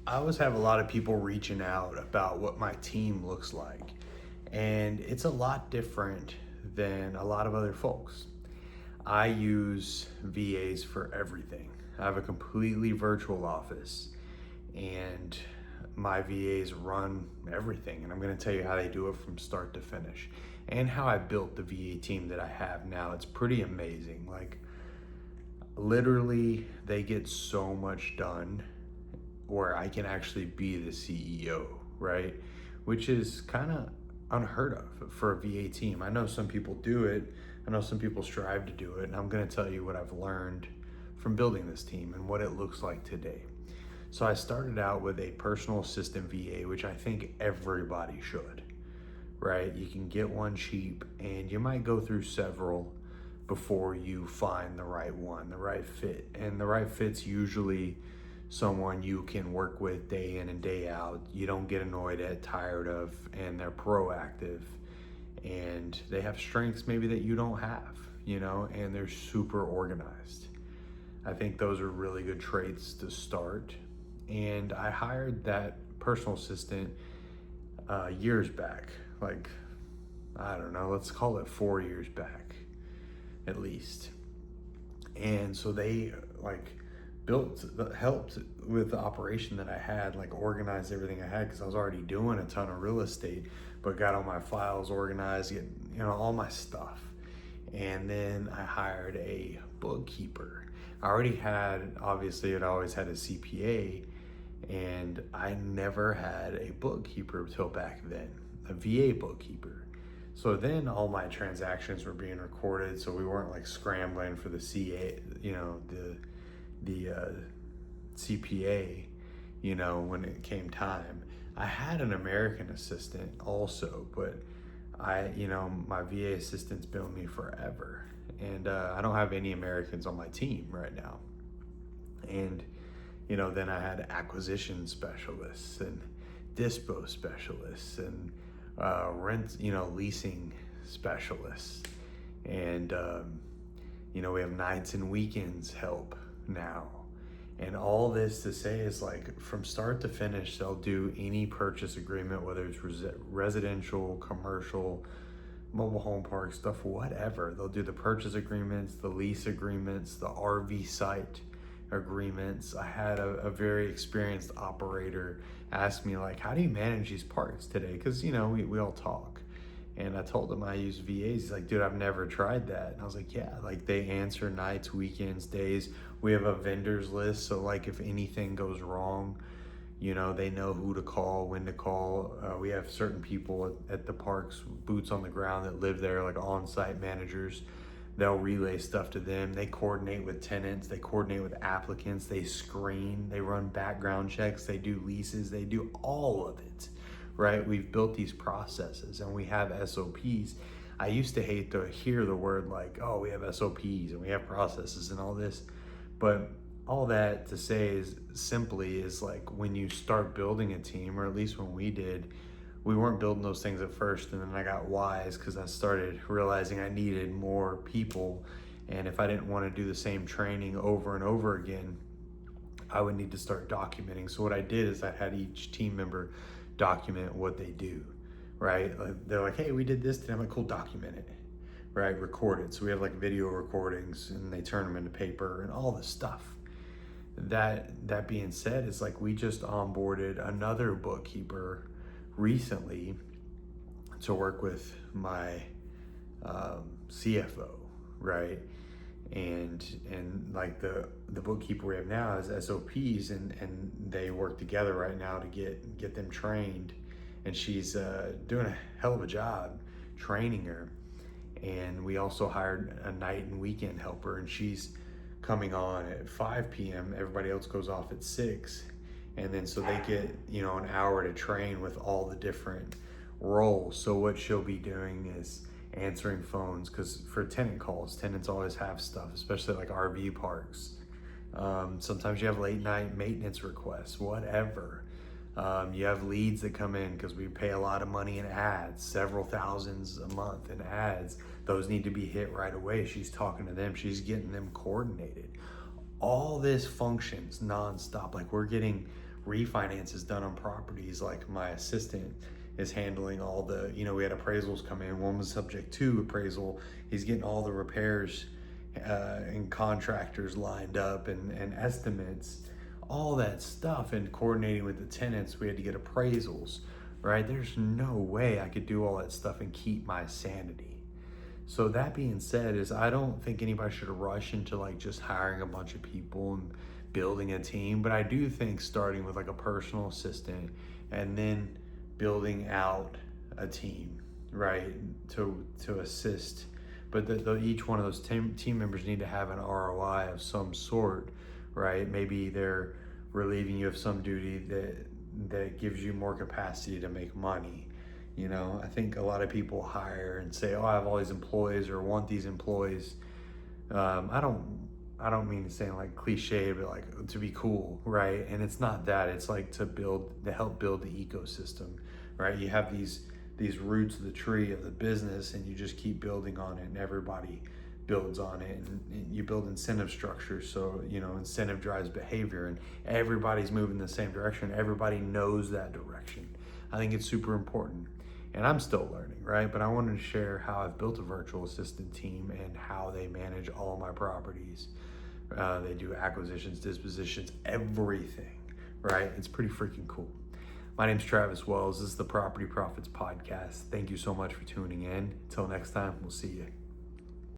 I always have a lot of people reaching out about what my team looks like, and it's a lot different than a lot of other folks. I use VAs for everything. I have a completely virtual office, and my VAs run everything. And I'm going to tell you how they do it from start to finish and how I built the VA team that I have now. It's pretty amazing. Like, literally, they get so much done where I can actually be the CEO, right? Which is kind of unheard of for a VA team. I know some people do it, I know some people strive to do it, and I'm going to tell you what I've learned from building this team and what it looks like today. So I started out with a personal assistant VA, which I think everybody should, right? You can get one cheap, and you might go through several before you find the right one, the right fit. And the right fit's usually someone you can work with day in and day out. You don't get annoyed at, tired of, and they're proactive, and they have strengths maybe that you don't have, and they're super organized. I think those are really good traits to start. And I hired that personal assistant years back, like, I don't know, let's call it 4 years back at least. And so they helped with the operation that I had, like organized everything I had, because I was already doing a ton of real estate, but got all my files organized, get all my stuff. And then I hired a bookkeeper. I already had, obviously, I'd always had a CPA, and I never had a bookkeeper till back then, a VA bookkeeper. So then all my transactions were being recorded, so we weren't like scrambling for the the CPA, when it came time. I had an American assistant also, but my VA assistant's been with me forever, and I don't have any Americans on my team right now. And then I had acquisition specialists and dispo specialists and leasing specialists, and we have nights and weekends help now. And all this to say is, like, from start to finish, they'll do any purchase agreement, whether it's residential, commercial, mobile home park stuff, whatever. They'll do the purchase agreements, the lease agreements, the RV site agreements. I had a very experienced operator ask me, like, how do you manage these parks today? Because we all talk. And I told him I use VAs. He's like, dude, I've never tried that. And I was like, yeah, like, they answer nights, weekends, days. We have a vendors list, so like if anything goes wrong, they know who to call, when to call. We have certain people at the parks, boots on the ground, that live there, like on-site managers. They'll relay stuff to them. They coordinate with tenants. They coordinate with applicants. They screen. They run background checks. They do leases. They do all of it, right? We've built these processes, and we have SOPs. I used to hate to hear the word, like, oh, we have SOPs and we have processes and all this. But all that to say is like, when you start building a team, or at least when we did, we weren't building those things at first, and then I got wise because I started realizing I needed more people, and if I didn't want to do the same training over and over again, I would need to start documenting. So what I did is I had each team member document what they do, right? Like, they're like, hey, we did this today. I'm like, cool, document it, right? Record it. So we have like video recordings, and they turn them into paper and all this stuff. That being said, it's like, we just onboarded another bookkeeper recently to work with my CFO, right? And like the bookkeeper we have now is SOPs, and they work together right now to get them trained, and she's doing a hell of a job training her. And we also hired a night and weekend helper, and she's coming on at 5 p.m. Everybody else goes off at 6. And then so they get, an hour to train with all the different roles. So what she'll be doing is answering phones, because for tenant calls, tenants always have stuff, especially like RV parks. Sometimes you have late night maintenance requests, whatever. You have leads that come in because we pay a lot of money in ads, several thousands a month in ads. Those need to be hit right away. She's talking to them. She's getting them coordinated. All this functions nonstop. Like, we're refinances done on properties. Like my assistant is handling all the, we had appraisals come in. One was subject to appraisal. He's getting all the repairs and contractors lined up and estimates, all that stuff, and coordinating with the tenants. We had to get appraisals, right? There's no way I could do all that stuff and keep my sanity. So that being said, is I don't think anybody should rush into like just hiring a bunch of people and building a team, but I do think starting with like a personal assistant and then building out a team, right, to assist. But each one of those team members need to have an ROI of some sort, right? Maybe they're relieving you of some duty that gives you more capacity to make money. I think a lot of people hire and say, "Oh, I have all these employees," or want these employees. I don't mean to sound like cliche, but like to be cool, right? And it's not that. It's like to help build the ecosystem, right? You have these roots of the tree of the business, and you just keep building on it, and everybody builds on it, and you build incentive structures. So incentive drives behavior, and everybody's moving the same direction. Everybody knows that direction. I think it's super important. And I'm still learning, right? But I wanted to share how I've built a virtual assistant team and how they manage all my properties. They do acquisitions, dispositions, everything, right? It's pretty freaking cool. My name's Travis Wells. This is the Property Profits Podcast. Thank you so much for tuning in. Until next time, we'll see you.